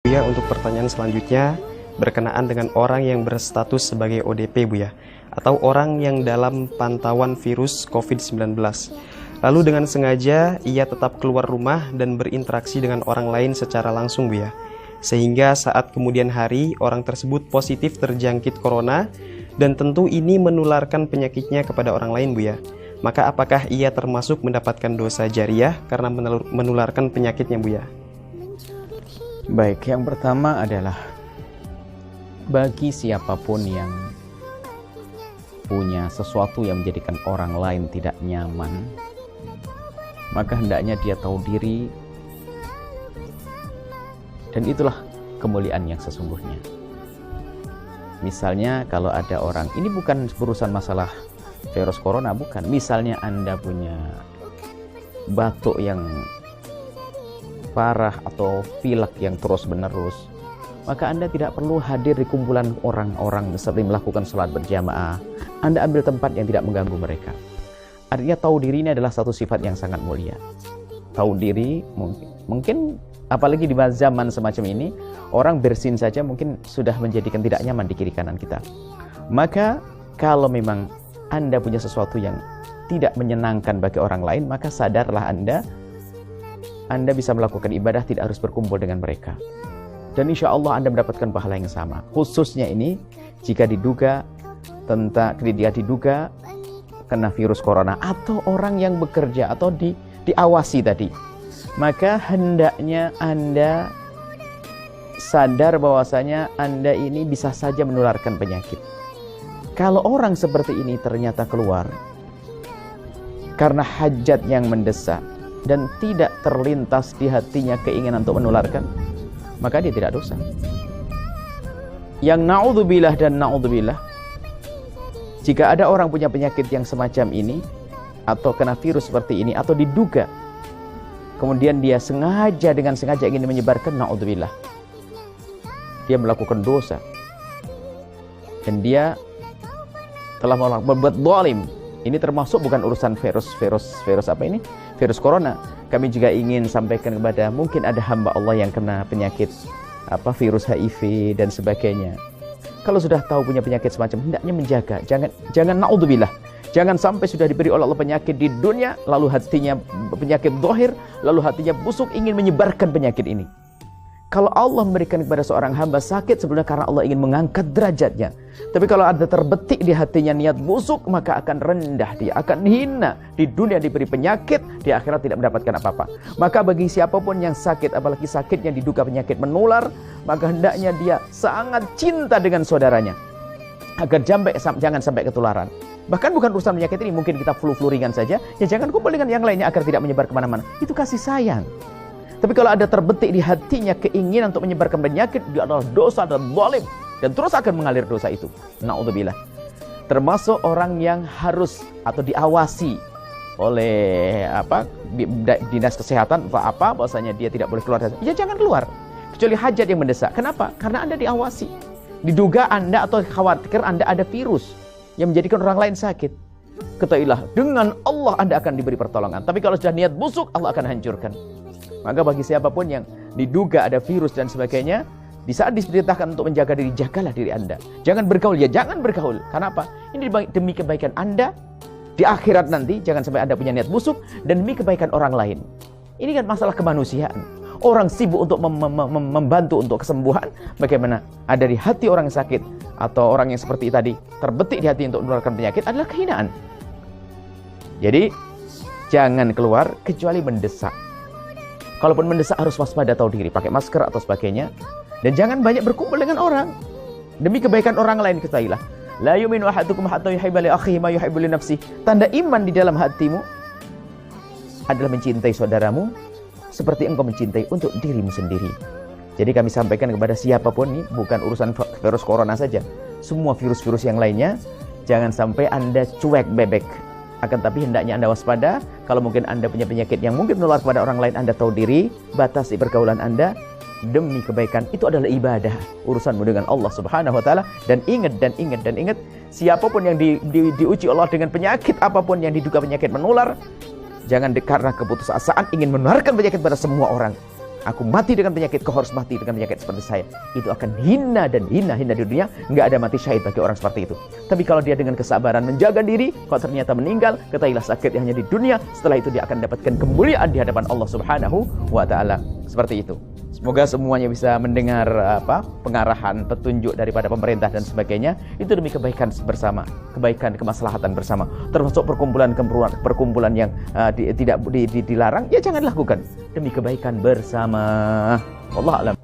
Ya, untuk pertanyaan selanjutnya berkenaan dengan orang yang berstatus sebagai ODP, Bu ya, atau orang yang dalam pantauan virus COVID-19. Lalu dengan sengaja ia tetap keluar rumah dan berinteraksi dengan orang lain secara langsung, Bu ya. Sehingga saat kemudian hari orang tersebut positif terjangkit corona dan tentu ini menularkan penyakitnya kepada orang lain, Bu ya. Maka apakah ia termasuk mendapatkan dosa jariah karena menularkan penyakitnya, Bu ya? Baik, yang pertama adalah bagi siapapun yang punya sesuatu yang menjadikan orang lain tidak nyaman, maka hendaknya dia tahu diri, dan itulah kemuliaan yang sesungguhnya. Misalnya kalau ada orang, ini bukan berurusan masalah virus corona, bukan. Misalnya Anda punya batuk yang parah atau pilek yang terus menerus, maka Anda tidak perlu hadir di kumpulan orang-orang seperti melakukan sholat berjamaah. Anda ambil tempat yang tidak mengganggu mereka. Artinya tahu diri ini adalah satu sifat yang sangat mulia. Tahu diri mungkin apalagi di zaman semacam ini, orang bersin saja mungkin sudah menjadikan tidak nyaman di kiri kanan kita. Maka kalau memang Anda punya sesuatu yang tidak menyenangkan bagi orang lain, maka sadarlah Anda bisa melakukan ibadah, tidak harus berkumpul dengan mereka. Dan insya Allah Anda mendapatkan pahala yang sama. Khususnya ini, jika diduga kena virus corona, atau orang yang bekerja, atau diawasi tadi. Maka hendaknya Anda sadar bahwasanya Anda ini bisa saja menularkan penyakit. Kalau orang seperti ini ternyata keluar karena hajat yang mendesak, dan tidak terlintas di hatinya keinginan untuk menularkan, maka dia tidak dosa. Yang na'udzubillah dan na'udzubillah, jika ada orang punya penyakit yang semacam ini, atau kena virus seperti ini, atau diduga, kemudian dia dengan sengaja ingin menyebarkan, na'udzubillah, dia melakukan dosa, dan dia telah berbuat zalim. Ini termasuk bukan urusan virus apa ini? Virus corona. Kami juga ingin sampaikan kepada mungkin ada hamba Allah yang kena penyakit virus HIV dan sebagainya. Kalau sudah tahu punya penyakit semacam, hendaknya menjaga. Jangan naudzubillah. Jangan sampai sudah diberi oleh Allah penyakit di dunia, lalu hatinya penyakit zahir, lalu hatinya busuk ingin menyebarkan penyakit ini. Kalau Allah memberikan kepada seorang hamba sakit sebenarnya karena Allah ingin mengangkat derajatnya. Tapi kalau ada terbetik di hatinya niat busuk, maka akan rendah, dia akan hina. Di dunia diberi penyakit, di akhirat tidak mendapatkan apa-apa. Maka bagi siapapun yang sakit, apalagi sakitnya diduga penyakit menular, maka hendaknya dia sangat cinta dengan saudaranya, agar jangan sampai ketularan. Bahkan bukan urusan penyakit ini, mungkin kita flu ringan saja, ya jangan kumpul dengan yang lainnya agar tidak menyebar kemana-mana. Itu kasih sayang. Tapi kalau ada terbetik di hatinya keinginan untuk menyebarkan penyakit, dia adalah dosa dan zalim, dan terus akan mengalir dosa itu. Na'udzubillah. Termasuk orang yang harus atau diawasi oleh dinas kesehatan atau bahwasanya dia tidak boleh keluar. Ya jangan keluar kecuali hajat yang mendesak. Kenapa? Karena Anda diawasi. Diduga Anda atau khawatir Anda ada virus yang menjadikan orang lain sakit. Ketahuilah, dengan Allah Anda akan diberi pertolongan. Tapi kalau sudah niat busuk, Allah akan hancurkan. Maka bagi siapapun yang diduga ada virus dan sebagainya, di saat diperintahkan untuk menjaga diri, jagalah diri Anda. Jangan bergaul, jangan bergaul. Karena apa? Ini demi kebaikan Anda di akhirat nanti. Jangan sampai Anda punya niat busuk, dan demi kebaikan orang lain. Ini kan masalah kemanusiaan. Orang sibuk untuk membantu untuk kesembuhan, bagaimana ada di hati orang yang sakit atau orang yang seperti tadi terbetik di hati untuk menularkan penyakit adalah kehinaan. Jadi jangan keluar kecuali mendesak. Kalaupun mendesak harus waspada, tahu diri, pakai masker atau sebagainya, dan jangan banyak berkumpul dengan orang demi kebaikan orang lain. Ketahuilah, la yu'minu ahadukum hatta yuhibba li akhihi ma yuhibbu li nafsihi. Tanda iman di dalam hatimu adalah mencintai saudaramu seperti engkau mencintai untuk dirimu sendiri. Jadi kami sampaikan kepada siapapun, ini bukan urusan virus corona saja, semua virus-virus yang lainnya, jangan sampai Anda cuek bebek. Akan tapi hendaknya Anda waspada. Kalau mungkin Anda punya penyakit yang mungkin menular kepada orang lain, Anda tahu diri, batasi pergaulan Anda demi kebaikan. Itu adalah ibadah, urusanmu dengan Allah Subhanahu wa taala. Dan ingat, siapapun yang diuji Allah dengan penyakit apapun yang diduga penyakit menular, jangan karena keputusasaan ingin menularkan penyakit pada semua orang. Aku mati dengan penyakit, kau harus mati dengan penyakit seperti saya. Itu akan hina dan hina di dunia. Nggak ada mati syahid bagi orang seperti itu. Tapi kalau dia dengan kesabaran menjaga diri, kalau ternyata meninggal, ketahuilah sakit hanya di dunia. Setelah itu dia akan dapatkan kemuliaan di hadapan Allah Subhanahu wa Ta'ala. Seperti itu. Semoga semuanya bisa mendengar pengarahan, petunjuk daripada pemerintah dan sebagainya. Itu demi kebaikan bersama, kebaikan, kemaslahatan bersama. Termasuk perkumpulan yang tidak dilarang, ya jangan lakukan demi kebaikan bersama. Wallahu a'lam.